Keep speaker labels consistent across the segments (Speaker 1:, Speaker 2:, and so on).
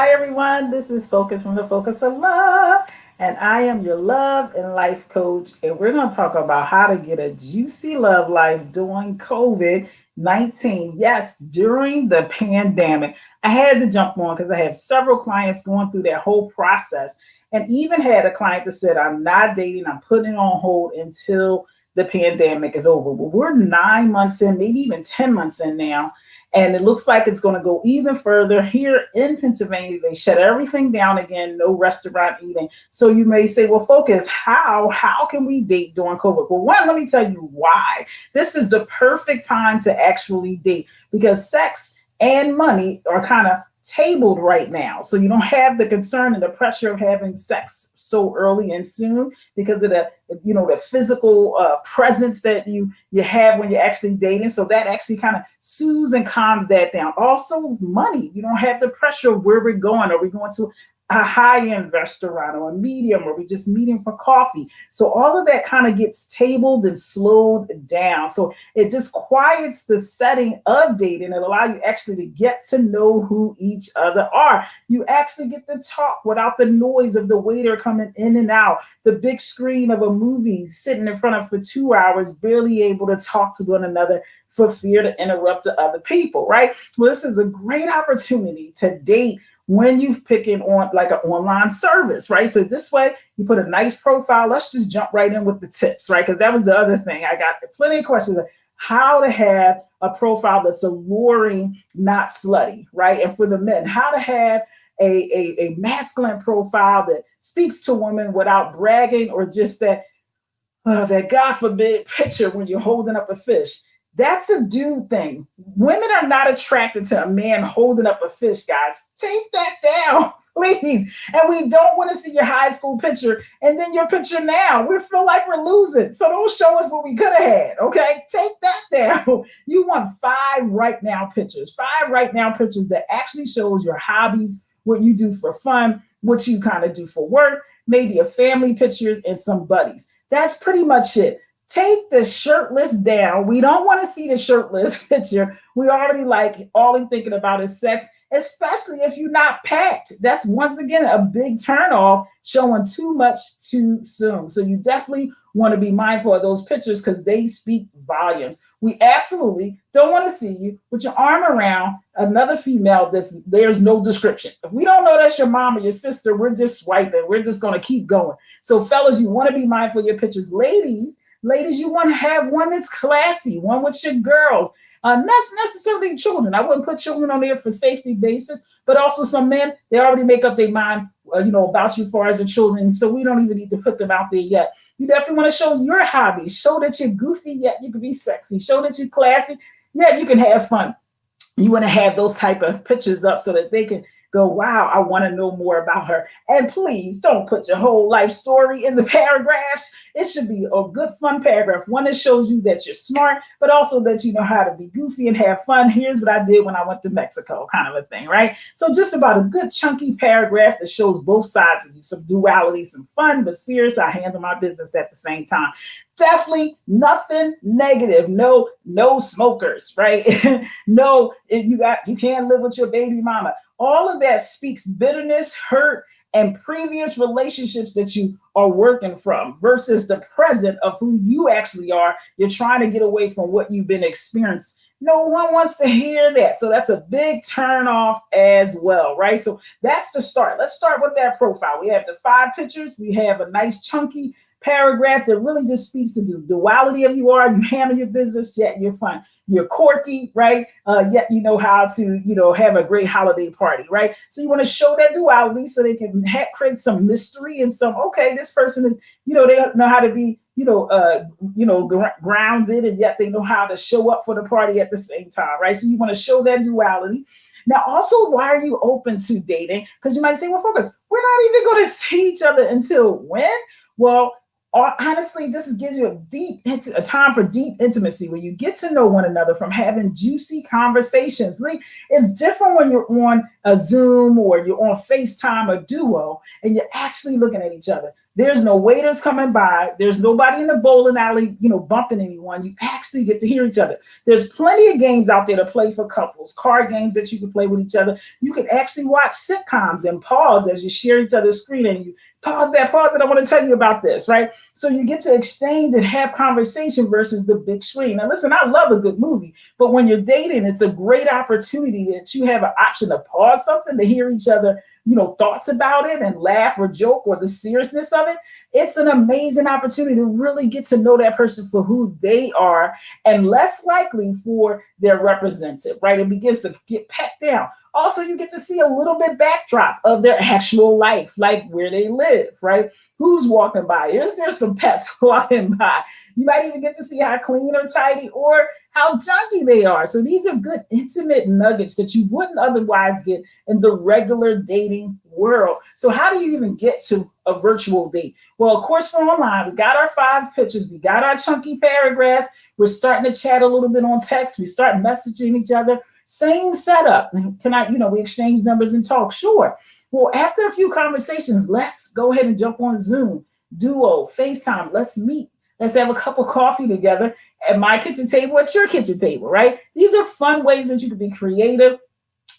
Speaker 1: Hi, everyone. This is Focus from the Focus of Love, and I am your love and life coach. And we're going to talk about how to get a juicy love life during COVID-19. Yes, during the pandemic. I had to jump on because I have several clients going through that whole process, and even had a client that said, I'm not dating, I'm putting it on hold until the pandemic is over. Well, we're 9 months in, maybe even 10 months in now, and it looks like it's going to go even further. Here in Pennsylvania, they shut everything down again, no restaurant eating. So you may say, well, Focus, how can we date during COVID? Well, one, let me tell you why. This is the perfect time to actually date because sex and money are kind of tabled right now. So you don't have the concern and the pressure of having sex so early and soon because of the physical presence that you have when you're actually dating. So that actually kind of soothes and calms that down. Also, money. You don't have the pressure of where we're going. Are we going to a high-end restaurant or a medium, or we just meeting for coffee? So all of that kind of gets tabled and slowed down. So it just quiets the setting of dating and allow you actually to get to know who each other are. You actually get to talk without the noise of the waiter coming in and out, the big screen of a movie sitting in front of for 2 hours, barely able to talk to one another for fear to interrupt the other people, right? Well, this is a great opportunity to date when you pick it on like an online service, right? So this way you put a nice profile. Let's just jump right in with the tips, right? Because that was the other thing. I got plenty of questions of how to have a profile that's alluring, not slutty, right? And for the men, how to have a masculine profile that speaks to women without bragging or just that God forbid picture when you're holding up a fish. That's a dude thing. Women are not attracted to a man holding up a fish, guys. Take that down, please. And we don't want to see your high school picture and then your picture now. We feel like we're losing. So don't show us what we could have had, okay? Take that down. You want five right now pictures, five right now pictures that actually shows your hobbies, what you do for fun, what you kind of do for work, maybe a family picture and some buddies. That's pretty much it. Take the shirtless down. We don't want to see the shirtless picture. We already like all we thinking about is sex, especially if you're not packed. That's once again a big turnoff, showing too much too soon. So you definitely want to be mindful of those pictures because they speak volumes. We absolutely don't want to see you with your arm around another female there's no description. If we don't know that's your mom or your sister, we're just swiping. We're just going to keep going. So fellas, you want to be mindful of your pictures. Ladies, you want to have one that's classy, one with your girls. Not necessarily children. I wouldn't put children on there for safety basis, but also some men, they already make up their mind, about you as far as the children. So we don't even need to put them out there yet. You definitely want to show your hobbies. Show that you're goofy, yet you can be sexy. Show that you're classy, yet you can have fun. You want to have those type of pictures up so that they can go, wow, I want to know more about her. And please don't put your whole life story in the paragraphs. It should be a good, fun paragraph, one that shows you that you're smart, but also that you know how to be goofy and have fun. Here's what I did when I went to Mexico, kind of a thing, right? So just about a good chunky paragraph that shows both sides of you, some duality, some fun, but serious. I handle my business at the same time. Definitely nothing negative. No smokers, right? No, if you can't live with your baby mama. All of that speaks bitterness, hurt, and previous relationships that you are working from versus the present of who you actually are. You're trying to get away from what you've been experiencing. No one wants to hear that. So that's a big turn off as well, right? So that's the start. Let's start with that profile. We have the 5 pictures. We have a nice chunky paragraph that really just speaks to the duality of you are. You handle your business, yet you're fun. You're quirky, right? Yet you know how to, have a great holiday party, right? So you want to show that duality so they can create some mystery and some, okay, this person is, they know how to be, grounded, and yet they know how to show up for the party at the same time, right? So you want to show that duality. Now, also, why are you open to dating? Because you might say, well, Focus, we're not even going to see each other until when? Well, honestly, this gives you a time for deep intimacy where you get to know one another from having juicy conversations. It's different when you're on a Zoom or you're on FaceTime or Duo and you're actually looking at each other. There's no waiters coming by. There's nobody in the bowling alley, bumping anyone. You actually get to hear each other. There's plenty of games out there to play for couples, card games that you can play with each other. You can actually watch sitcoms and pause as you share each other's screen, and you pause that. I want to tell you about this, right? So you get to exchange and have conversation versus the big screen. Now, listen, I love a good movie, but when you're dating, it's a great opportunity that you have an option to pause something to hear each other, thoughts about it and laugh or joke or the seriousness of it. It's an amazing opportunity to really get to know that person for who they are and less likely for their representative, right? It begins to get packed down. Also, you get to see a little bit backdrop of their actual life, like where they live, right? Who's walking by? Is there some pets walking by? You might even get to see how clean or tidy or how junky they are. So these are good intimate nuggets that you wouldn't otherwise get in the regular dating world. So how do you even get to a virtual date? Well, of course, we're online. We got our 5 pictures. We got our chunky paragraphs. We're starting to chat a little bit on text. We start messaging each other. Same setup. Can I, we exchange numbers and talk? Sure. Well, after a few conversations, let's go ahead and jump on Zoom, Duo, FaceTime. Let's meet. Let's have a cup of coffee together at my kitchen table, at your kitchen table, right? These are fun ways that you can be creative.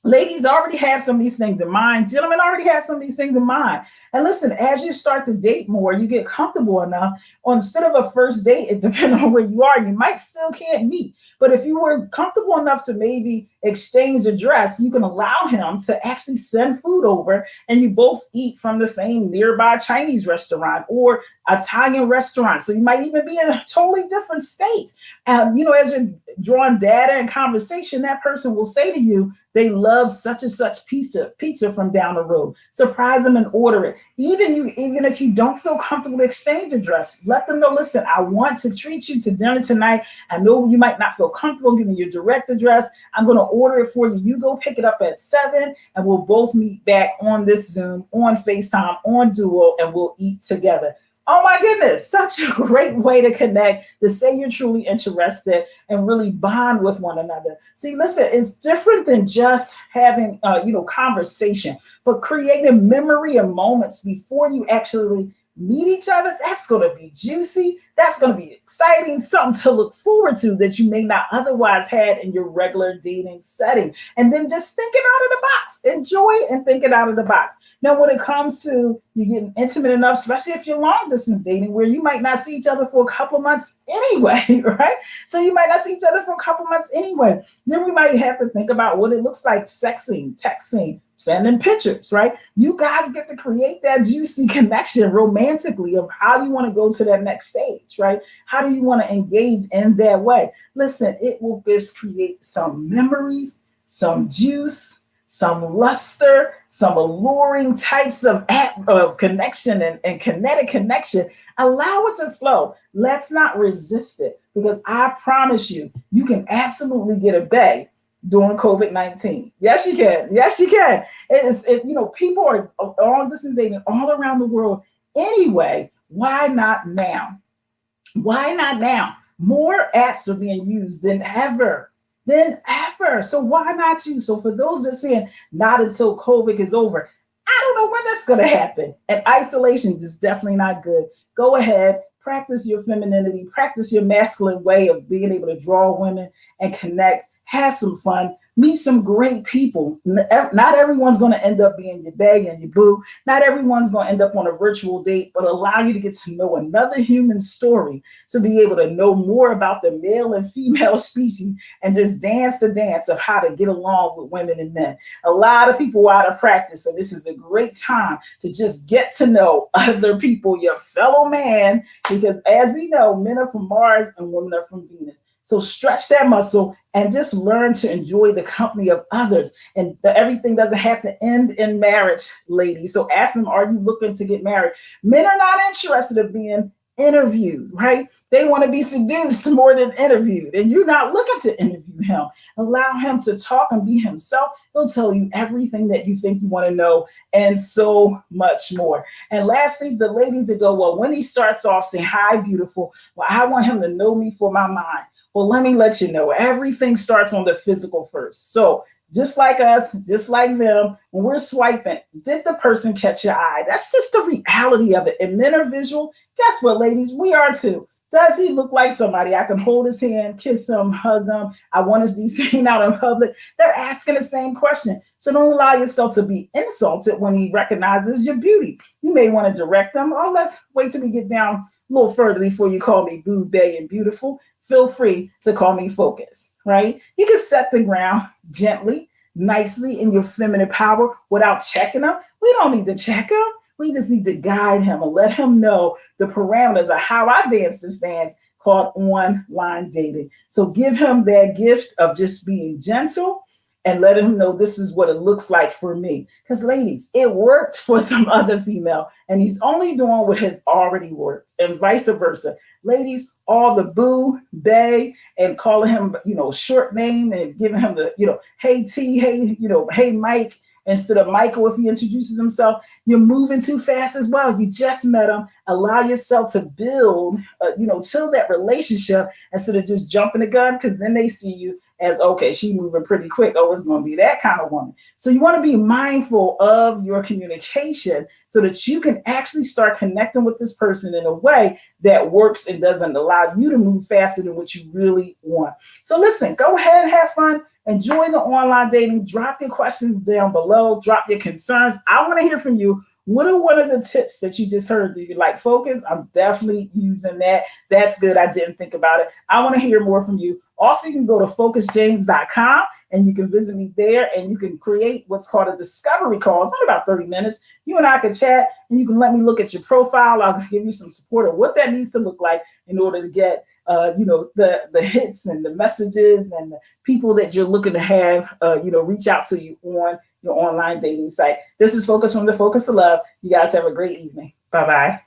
Speaker 1: Ladies already have some of these things in mind. Gentlemen already have some of these things in mind. And listen, as you start to date more, you get comfortable enough. Instead of a first date, it depends on where you are, you might still can't meet. But if you were comfortable enough to maybe exchange address, you can allow him to actually send food over and you both eat from the same nearby Chinese restaurant or Italian restaurant. So you might even be in a totally different state. As you're drawing data and conversation, that person will say to you, they love such and such pizza from down the road. Surprise them and order it. Even if you don't feel comfortable to exchange address, let them know, listen, I want to treat you to dinner tonight. I know you might not feel comfortable giving your direct address. I'm going to order it for you. You go pick it up at 7 and we'll both meet back on this Zoom, on FaceTime, on Duo, and we'll eat together. Oh my goodness, such a great way to connect, to say you're truly interested and really bond with one another. See, listen, it's different than just having, conversation, but creating memory and moments before you actually meet each other. That's going to be juicy. That's going to be exciting, something to look forward to that you may not otherwise had in your regular dating setting. And then just thinking out of the box, enjoy and thinking out of the box. Now, when it comes to you getting intimate enough, especially if you're long distance dating, where you might not see each other for a couple months anyway, right? So you might not see each other for a couple months anyway. Then we might have to think about what it looks like sexing, texting, sending pictures, right? You guys get to create that juicy connection romantically of how you want to go to that next stage, right? How do you want to engage in that way? Listen, it will just create some memories, some juice, some luster, some alluring types of connection and kinetic connection. Allow it to flow. Let's not resist it, because I promise you, you can absolutely get a bae during COVID-19. Yes, you can. Yes, you can. People are on distance dating all around the world anyway. Why not now? Why not now? More apps are being used than ever. So why not you? So for those that are saying not until COVID is over, I don't know when that's going to happen. And isolation is definitely not good. Go ahead, practice your femininity, practice your masculine way of being able to draw women and connect. Have some fun, meet some great people. Not everyone's going to end up being your bae and your boo. Not everyone's going to end up on a virtual date, but allow you to get to know another human story, to be able to know more about the male and female species and just dance the dance of how to get along with women and men. A lot of people are out of practice, so this is a great time to just get to know other people, your fellow man, because as we know, men are from Mars and women are from Venus. So stretch that muscle and just learn to enjoy the company of others. And everything doesn't have to end in marriage, ladies. So ask them, are you looking to get married? Men are not interested in being interviewed, right? They want to be seduced more than interviewed. And you're not looking to interview him. Allow him to talk and be himself. He'll tell you everything that you think you want to know and so much more. And lastly, the ladies that go, well, when he starts off saying, hi, beautiful, well, I want him to know me for my mind. Well, let me let you know, everything starts on the physical first. So just like us, just like them. When we're swiping, did the person catch your eye? That's just the reality of it. And men are visual. Guess what, ladies? We are too. Does he look like somebody I can hold his hand, kiss him, hug him? I want to be seen out in public. They're asking the same question. So don't allow yourself to be insulted when he recognizes your beauty. You may want to direct them. Oh, let's wait till we get down a little further before you call me boo, bay, and beautiful. Feel free to call me focus, right? You can set the ground gently, nicely in your feminine power without checking them. We don't need to check them. We just need to guide him and let him know the parameters of how I dance this dance called online dating. So give him that gift of just being gentle and let him know this is what it looks like for me. Because, ladies, it worked for some other female, and he's only doing what has already worked, and vice versa. Ladies, all the boo, bay, and calling him, short name and giving him the, hey T, hey, hey Mike, instead of Michael if he introduces himself. You're moving too fast as well. You just met him. Allow yourself to build, till that relationship instead of just jumping the gun, because then they see you as, okay, she moving pretty quick. Oh, it's going to be that kind of woman. So you want to be mindful of your communication so that you can actually start connecting with this person in a way that works and doesn't allow you to move faster than what you really want. So listen, go ahead, have fun. Enjoy the online dating. Drop your questions down below. Drop your concerns. I want to hear from you. What are one of the tips that you just heard? Do you like focus? I'm definitely using that. That's good. I didn't think about it. I want to hear more from you. Also, you can go to focusjames.com and you can visit me there and you can create what's called a discovery call. It's only about 30 minutes. You and I can chat and you can let me look at your profile. I'll give you some support of what that needs to look like in order to get the hits and the messages and the people that you're looking to have, reach out to you on your online dating site. This is Focus from the Focus of Love. You guys have a great evening. Bye-bye.